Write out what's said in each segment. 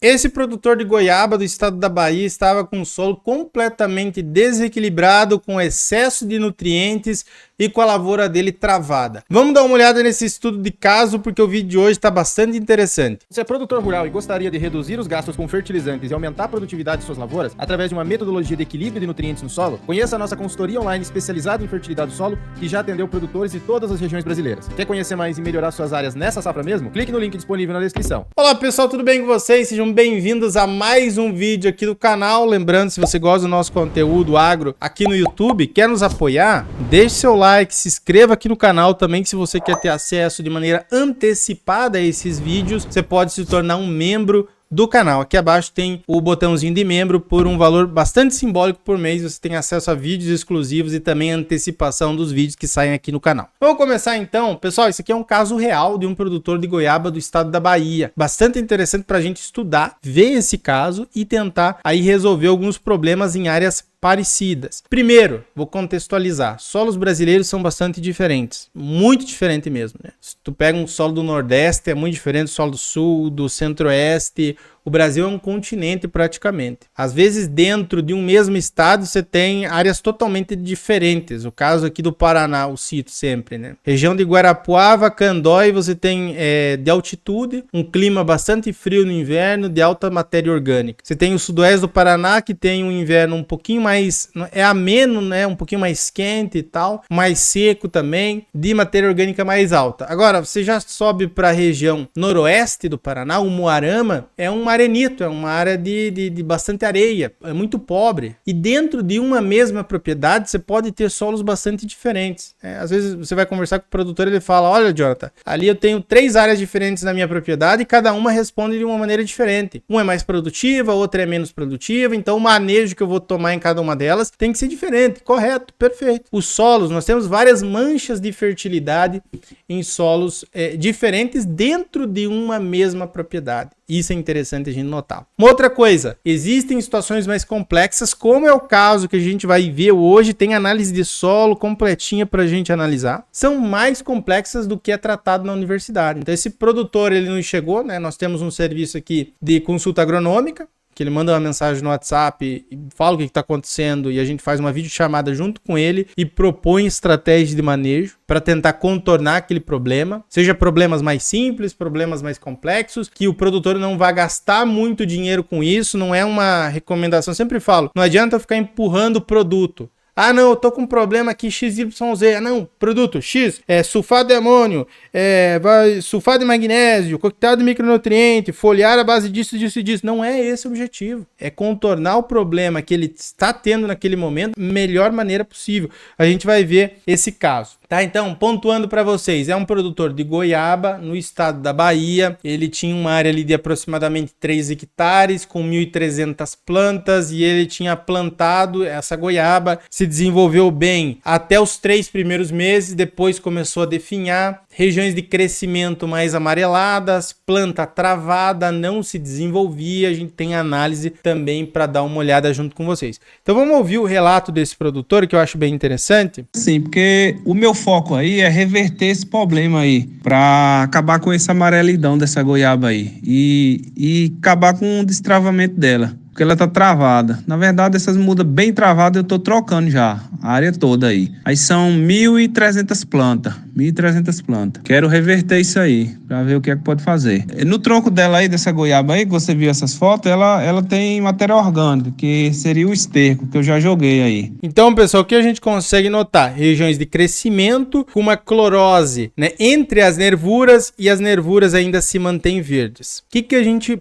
Esse produtor de goiaba do estado da Bahia estava com o solo completamente desequilibrado, com excesso de nutrientes e com a lavoura dele travada. Vamos dar uma olhada nesse estudo de caso, porque o vídeo de hoje está bastante interessante. Você é produtor rural e gostaria de reduzir os gastos com fertilizantes e aumentar a produtividade de suas lavouras através de uma metodologia de equilíbrio de nutrientes no solo? Conheça a nossa consultoria online especializada em fertilidade do solo, que já atendeu produtores de todas as regiões brasileiras. Quer conhecer mais e melhorar suas áreas nessa safra mesmo? Clique no link disponível na descrição. Olá pessoal, tudo bem com vocês? Sejam bem-vindos a mais um vídeo aqui do canal. Lembrando, se você gosta do nosso conteúdo agro aqui no YouTube, quer nos apoiar, deixe seu like, se inscreva aqui no canal também, que se você quer ter acesso de maneira antecipada a esses vídeos, você pode se tornar um membro do canal. Aqui abaixo tem o botãozinho de membro. Por um valor bastante simbólico por mês, você tem acesso a vídeos exclusivos e também a antecipação dos vídeos que saem aqui no canal. Vamos começar então. Pessoal, isso aqui é um caso real de um produtor de goiaba do estado da Bahia. Bastante interessante para a gente estudar, ver esse caso e tentar aí resolver alguns problemas em áreas parecidas. Primeiro, vou contextualizar. Solos brasileiros são bastante diferentes, muito diferente mesmo, né? Se tu pega um solo do Nordeste, é muito diferente do solo do Sul, do Centro-Oeste. O Brasil é um continente praticamente. Às vezes, dentro de um mesmo estado, você tem áreas totalmente diferentes. O caso aqui do Paraná, eu cito sempre, né? Região de Guarapuava, Candói, você tem de altitude, um clima bastante frio no inverno, de alta matéria orgânica. Você tem o sudoeste do Paraná, que tem um inverno um pouquinho mais, é ameno, né? Um pouquinho mais quente e tal, mais seco também, de matéria orgânica mais alta. Agora, você já sobe para a região noroeste do Paraná, o Moarama é um arenito, é uma área de bastante areia, é muito pobre. E dentro de uma mesma propriedade, você pode ter solos bastante diferentes. Às vezes você vai conversar com o produtor e ele fala, olha, Jonathan, ali eu tenho 3 áreas diferentes na minha propriedade e cada uma responde de uma maneira diferente. Uma é mais produtiva, outra é menos produtiva, então o manejo que eu vou tomar em cada uma delas tem que ser diferente. Correto, perfeito. Os solos, nós temos várias manchas de fertilidade em solos diferentes dentro de uma mesma propriedade. Isso é interessante a gente notar. Uma outra coisa, existem situações mais complexas, como é o caso que a gente vai ver hoje, tem análise de solo completinha para a gente analisar. São mais complexas do que é tratado na universidade. Então esse produtor, ele não chegou, né? Nós temos um serviço aqui de consulta agronômica, que ele manda uma mensagem no WhatsApp e fala o que está acontecendo e a gente faz uma videochamada junto com ele e propõe estratégias de manejo para tentar contornar aquele problema, seja problemas mais simples, problemas mais complexos, que o produtor não vai gastar muito dinheiro com isso, não é uma recomendação, eu sempre falo, não adianta eu ficar empurrando o produto. Ah, não, eu tô com um problema aqui XYZ. Ah, não, produto X, sulfato de amônio, sulfato de magnésio, coquetel de micronutriente, foliar a base disso, disso e disso. Não é esse o objetivo. É contornar o problema que ele está tendo naquele momento da melhor maneira possível. A gente vai ver esse caso. Tá, então, pontuando para vocês, é um produtor de goiaba no estado da Bahia. Ele tinha uma área ali de aproximadamente 3 hectares, com 1.300 plantas, e ele tinha plantado essa goiaba, se desenvolveu bem até os 3 primeiros meses, depois começou a definhar, regiões de crescimento mais amareladas, planta travada, não se desenvolvia. A gente tem análise também para dar uma olhada junto com vocês. Então vamos ouvir o relato desse produtor, que eu acho bem interessante. Sim, porque o meu foco aí é reverter esse problema aí, para acabar com essa amarelidão dessa goiaba aí e acabar com o destravamento dela, porque ela tá travada. Na verdade, essas mudas bem travadas eu tô trocando já, a área toda aí. Aí são 1.300 plantas, 1.300 plantas. Quero reverter isso aí, para ver o que é que pode fazer. No tronco dela aí, dessa goiaba aí, que você viu essas fotos, ela tem matéria orgânica, que seria o esterco, que eu já joguei aí. Então, pessoal, o que a gente consegue notar? Regiões de crescimento com uma clorose, né, entre as nervuras, e as nervuras ainda se mantêm verdes.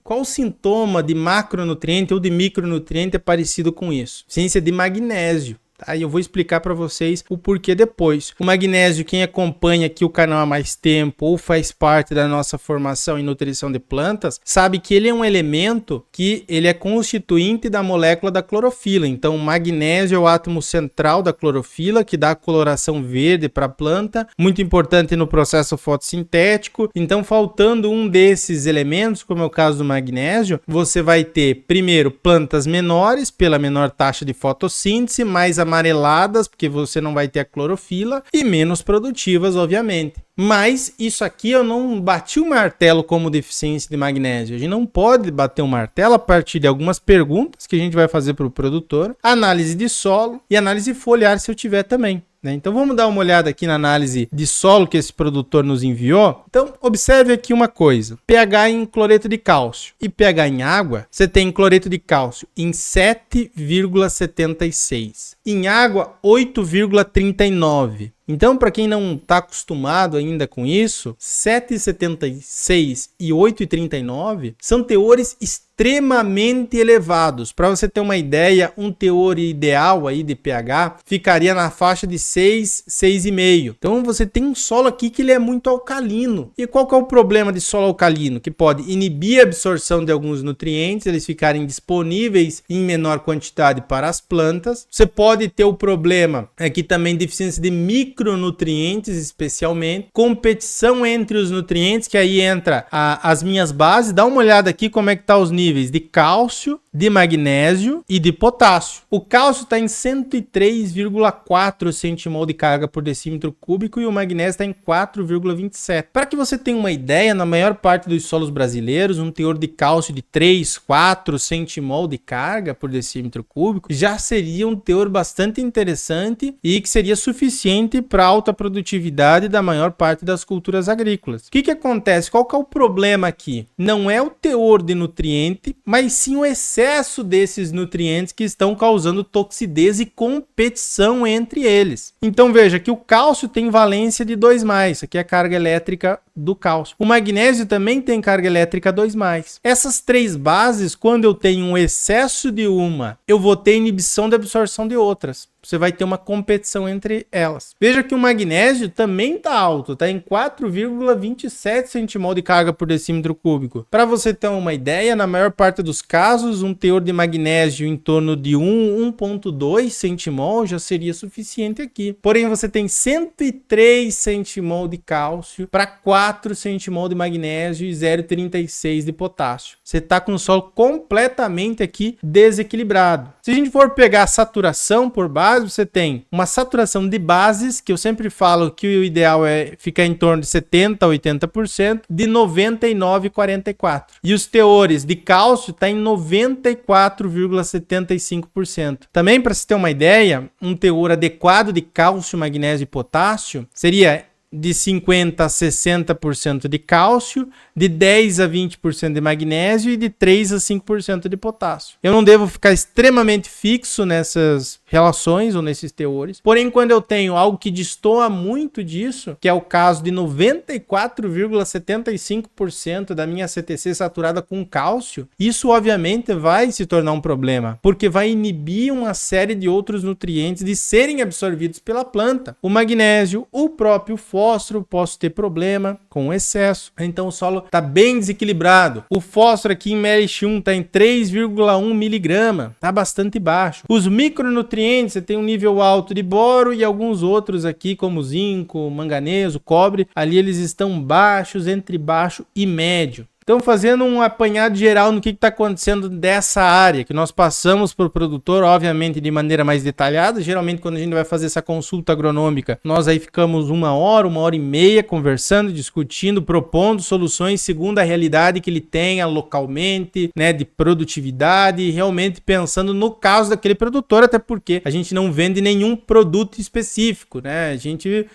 Qual o sintoma de macronutriente ou de micronutriente é parecido com isso? Ciência de magnésio. Aí eu vou explicar para vocês o porquê depois. O magnésio, quem acompanha aqui o canal há mais tempo ou faz parte da nossa formação em nutrição de plantas, sabe que ele é um elemento que ele é constituinte da molécula da clorofila. Então, o magnésio é o átomo central da clorofila, que dá a coloração verde para a planta, muito importante no processo fotossintético. Então, faltando um desses elementos, como é o caso do magnésio, você vai ter, primeiro, plantas menores, pela menor taxa de fotossíntese, mais amareladas, porque você não vai ter a clorofila, e menos produtivas, obviamente. Mas isso aqui eu não bati o martelo como deficiência de magnésio. A gente não pode bater o martelo a partir de algumas perguntas que a gente vai fazer para o produtor, análise de solo e análise foliar se eu tiver também. Então vamos dar uma olhada aqui na análise de solo que esse produtor nos enviou. Então observe aqui uma coisa, pH em cloreto de cálcio e pH em água, você tem cloreto de cálcio em 7,76, em água 8,39. Então, para quem não está acostumado ainda com isso, 7,76 e 8,39 são teores extremamente elevados. Para você ter uma ideia, um teor ideal aí de pH ficaria na faixa de 6, 6,5. Então, você tem um solo aqui que ele é muito alcalino. E qual que é o problema de solo alcalino? Que pode inibir a absorção de alguns nutrientes, eles ficarem disponíveis em menor quantidade para as plantas. Você pode ter o problema aqui também deficiência de micronutrientes, especialmente, competição entre os nutrientes, que aí entra as minhas bases. Dá uma olhada aqui como é que tá os níveis de cálcio, de magnésio e de potássio. O cálcio está em 103,4 centimol de carga por decímetro cúbico e o magnésio está em 4,27. Para que você tenha uma ideia, na maior parte dos solos brasileiros, um teor de cálcio de 3, 4 centimol de carga por decímetro cúbico já seria um teor bastante interessante e que seria suficiente para alta produtividade da maior parte das culturas agrícolas. O que acontece? Qual que é o problema aqui? Não é o teor de nutriente, mas sim o excesso desses nutrientes que estão causando toxidez e competição entre eles. Então veja que o cálcio tem valência de 2+, isso aqui é a carga elétrica do cálcio. O magnésio também tem carga elétrica 2+. Essas três bases, quando eu tenho um excesso de uma, eu vou ter inibição da absorção de outras. Você vai ter uma competição entre elas. Veja que o magnésio também está alto, está em 4,27 centimol de carga por decímetro cúbico. Para você ter uma ideia, na maior parte dos casos, um teor de magnésio em torno de 1,2 centimol já seria suficiente aqui. Porém, você tem 103 centimol de cálcio para 4 centimol de magnésio e 0,36 de potássio. Você está com o solo completamente aqui desequilibrado. Se a gente for pegar a saturação por base, você tem uma saturação de bases, que eu sempre falo que o ideal é ficar em torno de 70% a 80%, de 99,44%. E os teores de cálcio está em 94,75%. Também, para você ter uma ideia, um teor adequado de cálcio, magnésio e potássio seria de 50% a 60% de cálcio, de 10% a 20% de magnésio e de 3% a 5% de potássio. Eu não devo ficar extremamente fixo nessas relações ou nesses teores. Porém, quando eu tenho algo que destoa muito disso, que é o caso de 94,75% da minha CTC saturada com cálcio, isso obviamente vai se tornar um problema, porque vai inibir uma série de outros nutrientes de serem absorvidos pela planta. O magnésio, o próprio fósforo, posso ter problema com excesso. Então o solo está bem desequilibrado. O fósforo aqui em MLX1 está em 3,1 miligrama, está bastante baixo. Os micronutrientes, você tem um nível alto de boro e alguns outros aqui, como zinco, manganês, cobre, ali eles estão baixos, entre baixo e médio. Então, fazendo um apanhado geral no que está acontecendo dessa área, que nós passamos para o produtor, obviamente, de maneira mais detalhada. Geralmente, quando a gente vai fazer essa consulta agronômica, nós aí ficamos 1 hora e meia conversando, discutindo, propondo soluções segundo a realidade que ele tenha localmente, né, de produtividade, e realmente pensando no caso daquele produtor, até porque a gente não vende nenhum produto específico, né? A gente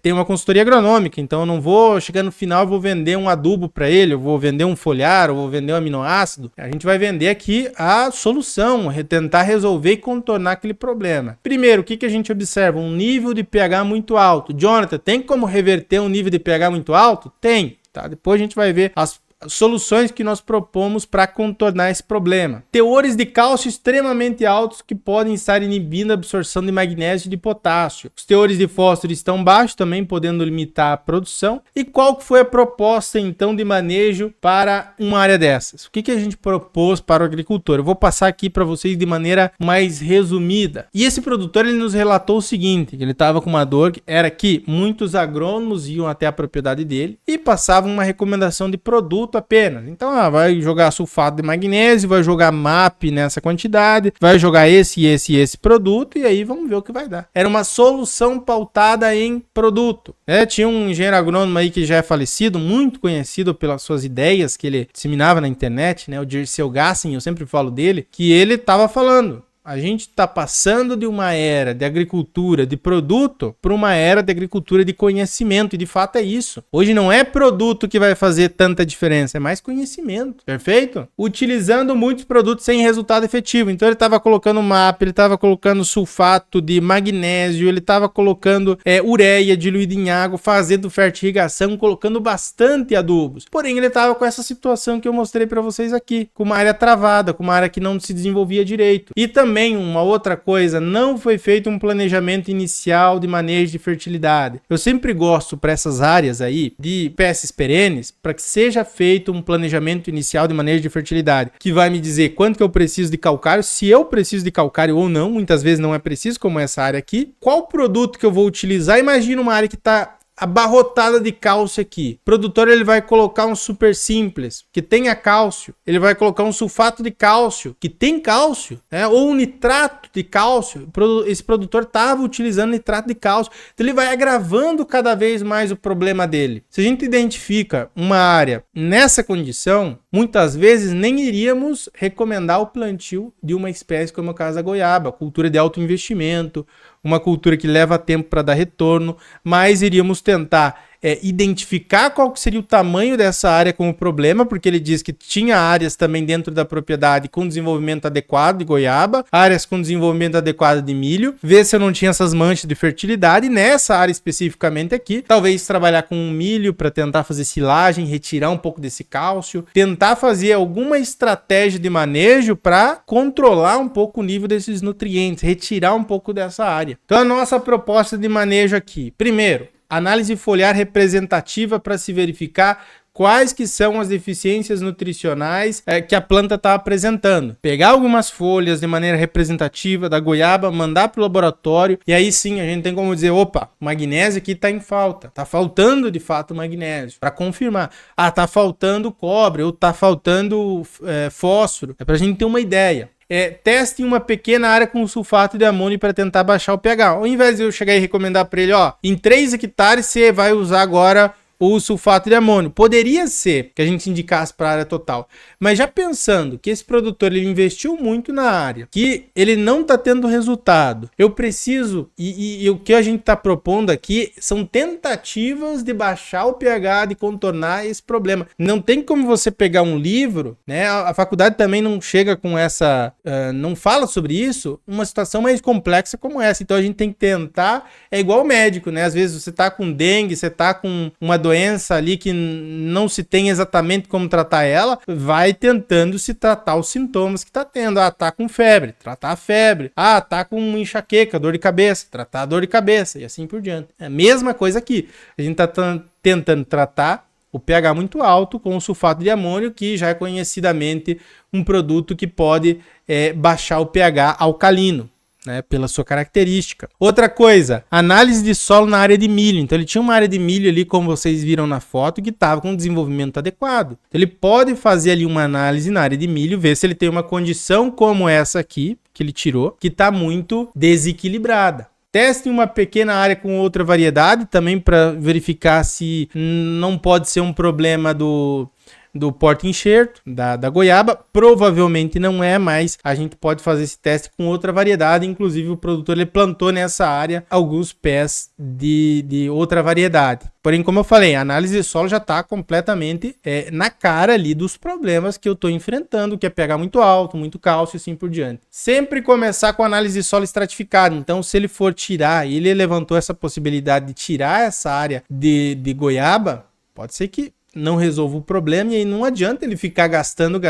tem uma consultoria agronômica, então eu não vou chegar no final e vou vender um adubo para ele, eu vou vender um foliar, eu vou vender um aminoácido. A gente vai vender aqui a solução, tentar resolver e contornar aquele problema. Primeiro, o que a gente observa? Um nível de pH muito alto. Jonathan, tem como reverter um nível de pH muito alto? Tem. Tá? Depois a gente vai ver as soluções que nós propomos para contornar esse problema. Teores de cálcio extremamente altos que podem estar inibindo a absorção de magnésio e de potássio. Os teores de fósforo estão baixos, também podendo limitar a produção. E qual que foi a proposta então de manejo para uma área dessas? O que a gente propôs para o agricultor? Eu vou passar aqui para vocês de maneira mais resumida. E esse produtor, ele nos relatou o seguinte, que ele estava com uma dor, que era que muitos agrônomos iam até a propriedade dele e passavam uma recomendação de produto produto apenas. Então, vai jogar sulfato de magnésio, vai jogar MAP nessa quantidade, vai jogar esse produto e aí vamos ver o que vai dar. Era uma solução pautada em produto. Tinha um engenheiro agrônomo aí que já é falecido, muito conhecido pelas suas ideias que ele disseminava na internet, né? O Dirceu Gassin, eu sempre falo dele, que ele estava falando: a gente está passando de uma era de agricultura de produto para uma era de agricultura de conhecimento. E de fato é isso. Hoje não é produto que vai fazer tanta diferença, é mais conhecimento. Perfeito? Utilizando muitos produtos sem resultado efetivo. Então ele estava colocando MAP, ele estava colocando sulfato de magnésio, ele estava colocando ureia diluída em água, fazendo fertirrigação, colocando bastante adubos. Porém ele estava com essa situação que eu mostrei para vocês aqui, com uma área travada, com uma área que não se desenvolvia direito. E também uma outra coisa, não foi feito um planejamento inicial de manejo de fertilidade. Eu sempre gosto para essas áreas aí de espécies perenes, para que seja feito um planejamento inicial de manejo de fertilidade, que vai me dizer quanto que eu preciso de calcário, se eu preciso de calcário ou não, muitas vezes não é preciso, como essa área aqui, qual produto que eu vou utilizar. Imagina uma área que está abarrotada de cálcio aqui. O produtor ele vai colocar um super simples que tenha cálcio, ele vai colocar um sulfato de cálcio que tem cálcio, ou um nitrato de cálcio. Esse produtor estava utilizando nitrato de cálcio, então ele vai agravando cada vez mais o problema dele. Se a gente identifica uma área nessa condição, muitas vezes nem iríamos recomendar o plantio de uma espécie como é o caso da goiaba, cultura de alto investimento, uma cultura que leva tempo para dar retorno, mas iríamos tentar identificar qual que seria o tamanho dessa área como problema, porque ele diz que tinha áreas também dentro da propriedade com desenvolvimento adequado de goiaba, áreas com desenvolvimento adequado de milho, ver se eu não tinha essas manchas de fertilidade. Nessa área especificamente aqui, talvez trabalhar com milho para tentar fazer silagem, retirar um pouco desse cálcio, tentar fazer alguma estratégia de manejo para controlar um pouco o nível desses nutrientes, retirar um pouco dessa área. Então a nossa proposta de manejo aqui, primeiro, análise foliar representativa para se verificar quais que são as deficiências nutricionais que a planta está apresentando. Pegar algumas folhas de maneira representativa da goiaba, mandar para o laboratório e aí sim a gente tem como dizer, opa, o magnésio aqui está em falta, está faltando de fato magnésio, para confirmar. Está faltando cobre ou está faltando fósforo, para a gente ter uma ideia. Teste em uma pequena área com sulfato de amônio para tentar baixar o pH. Ao invés de eu chegar e recomendar para ele, em 3 hectares você vai usar agora o sulfato de amônio. Poderia ser que a gente indicasse para a área total. Mas já pensando que esse produtor ele investiu muito na área, que ele não está tendo resultado, eu preciso, e o que a gente está propondo aqui são tentativas de baixar o pH, de contornar esse problema. Não tem como você pegar um livro, né? A faculdade também não chega com essa, não fala sobre isso, uma situação mais complexa como essa. Então a gente tem que tentar, é igual o médico, né? Às vezes você está com dengue, você está com uma doença ali que não se tem exatamente como tratar ela, vai tentando se tratar os sintomas que está tendo. Tá com febre, tratar a febre. Tá com enxaqueca, dor de cabeça, tratar a dor de cabeça e assim por diante. É a mesma coisa aqui. A gente está tentando tratar o pH muito alto com o sulfato de amônio, que já é conhecidamente um produto que pode baixar o pH alcalino, né, pela sua característica. Outra coisa, análise de solo na área de milho. Então ele tinha uma área de milho ali, como vocês viram na foto, que estava com um desenvolvimento adequado. Então, ele pode fazer ali uma análise na área de milho, ver se ele tem uma condição como essa aqui, que ele tirou, que está muito desequilibrada. Teste em uma pequena área com outra variedade, também para verificar se não pode ser um problema do porta-enxerto, da goiaba. Provavelmente não é, mas a gente pode fazer esse teste com outra variedade. Inclusive o produtor ele plantou nessa área alguns pés de outra variedade. Porém, como eu falei, a análise de solo já está completamente na cara ali dos problemas que eu estou enfrentando, que é pH muito alto, muito cálcio e assim por diante. Sempre começar com análise de solo estratificada. Então, se ele for tirar, e ele levantou essa possibilidade de tirar essa área de goiaba, pode ser que não resolva o problema, e aí não adianta ele ficar gastando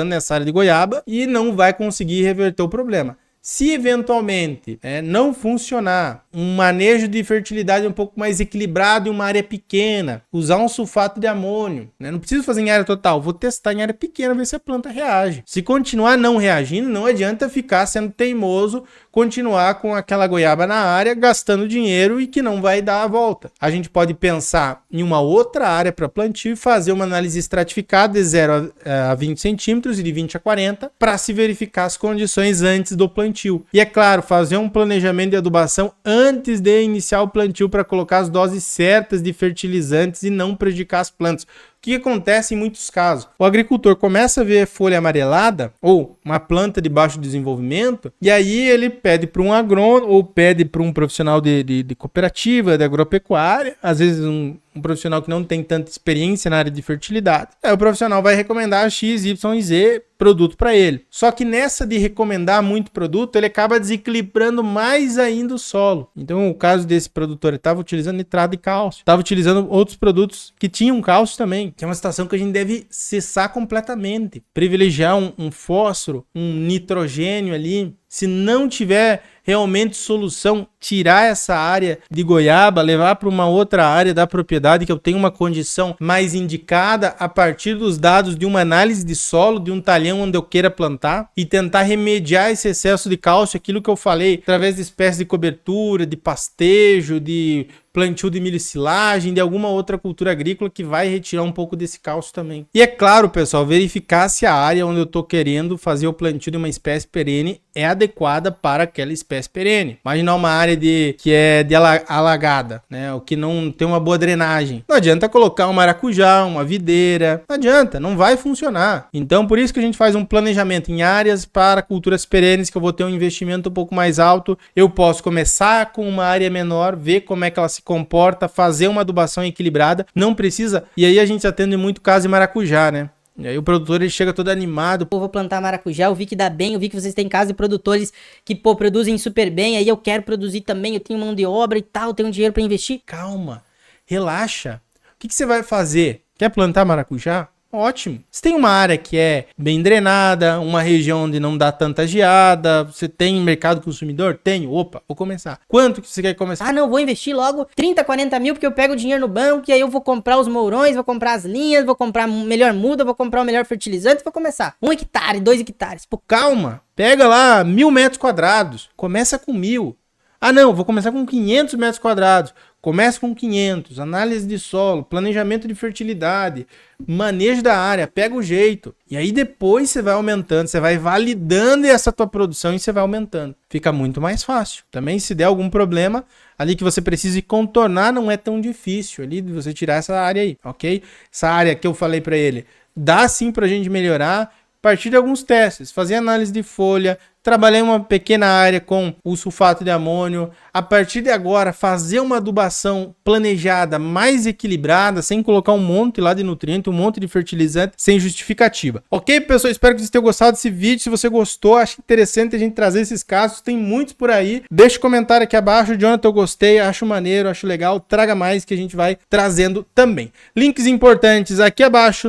nessa área de goiaba e não vai conseguir reverter o problema. Se eventualmente não funcionar, um manejo de fertilidade um pouco mais equilibrado em uma área pequena, usar um sulfato de amônio, né? Não preciso fazer em área total, vou testar em área pequena, ver se a planta reage. Se continuar não reagindo, não adianta ficar sendo teimoso, continuar com aquela goiaba na área, gastando dinheiro e que não vai dar a volta. A gente pode pensar em uma outra área para plantio e fazer uma análise estratificada de 0 a 20 centímetros e de 20 a 40 para se verificar as condições antes do plantio. E é claro, fazer um planejamento de adubação antes de iniciar o plantio para colocar as doses certas de fertilizantes e não prejudicar as plantas. O que acontece em muitos casos? O agricultor começa a ver folha amarelada ou uma planta de baixo desenvolvimento e aí ele pede para um agrônomo ou pede para um profissional de cooperativa, de agropecuária, às vezes um profissional que não tem tanta experiência na área de fertilidade. Aí o profissional vai recomendar X, Y e Z produto para ele. Só que nessa de recomendar muito produto, ele acaba desequilibrando mais ainda o solo. Então, o caso desse produtor, ele estava utilizando nitrato de cálcio, estava utilizando outros produtos que tinham cálcio também, que é uma situação que a gente deve cessar completamente. Privilegiar um fósforo, um nitrogênio ali. Se não tiver realmente solução, tirar essa área de goiaba, levar para uma outra área da propriedade que eu tenho uma condição mais indicada a partir dos dados de uma análise de solo, de um talhão onde eu queira plantar e tentar remediar esse excesso de cálcio, aquilo que eu falei, através de espécies de cobertura, de pastejo, de plantio de milho e silagem, de alguma outra cultura agrícola que vai retirar um pouco desse cálcio também. E é claro, pessoal, verificar se a área onde eu estou querendo fazer o plantio de uma espécie perene é adequada para aquela espécie perene. Imaginar uma área que é alagada, né? O que não tem uma boa drenagem. Não adianta colocar um maracujá, uma videira. Não adianta, não vai funcionar. Então, por isso que a gente faz um planejamento em áreas para culturas perenes, que eu vou ter um investimento um pouco mais alto. Eu posso começar com uma área menor, ver como é que ela se comporta, fazer uma adubação equilibrada. Não precisa. E aí a gente atende muito caso de maracujá, né? E aí o produtor ele chega todo animado. Pô, vou plantar maracujá, eu vi que dá bem, eu vi que vocês têm casa de produtores que, pô, produzem super bem, aí eu quero produzir também, eu tenho mão de obra e tal, tenho dinheiro para investir. Calma, relaxa. O que você vai fazer? Quer plantar maracujá? Ótimo. Você tem uma área que é bem drenada, uma região onde não dá tanta geada, você tem mercado consumidor? Tenho. Opa, vou começar. Quanto que você quer começar? Ah, não, vou investir logo 30, 40 mil porque eu pego o dinheiro no banco e aí eu vou comprar os mourões, vou comprar as linhas, vou comprar melhor muda, vou comprar o melhor fertilizante e vou começar. 1 hectare, 2 hectares. Pô, calma. Pega lá 1.000 metros quadrados. Começa com 1.000. Ah, não, vou começar com 500 metros quadrados. Começa com 500, análise de solo, planejamento de fertilidade, manejo da área, pega o jeito. E aí depois você vai aumentando, você vai validando essa tua produção e você vai aumentando. Fica muito mais fácil. Também se der algum problema, ali que você precise contornar, não é tão difícil ali de você tirar essa área aí, ok? Essa área que eu falei para ele, dá sim pra gente melhorar a partir de alguns testes, fazer análise de folha, trabalhar em uma pequena área com o sulfato de amônio. A partir de agora, fazer uma adubação planejada, mais equilibrada, sem colocar um monte lá de nutriente, um monte de fertilizante, sem justificativa. Ok, pessoal? Espero que vocês tenham gostado desse vídeo. Se você gostou, acho interessante a gente trazer esses casos. Tem muitos por aí. Deixa um comentário aqui abaixo. Jonathan, eu gostei, acho maneiro, acho legal. Traga mais que a gente vai trazendo também. Links importantes aqui abaixo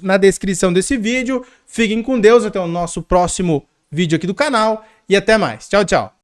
na descrição desse vídeo. Fiquem com Deus. Até o nosso próximo vídeo aqui do canal e até mais. Tchau, tchau.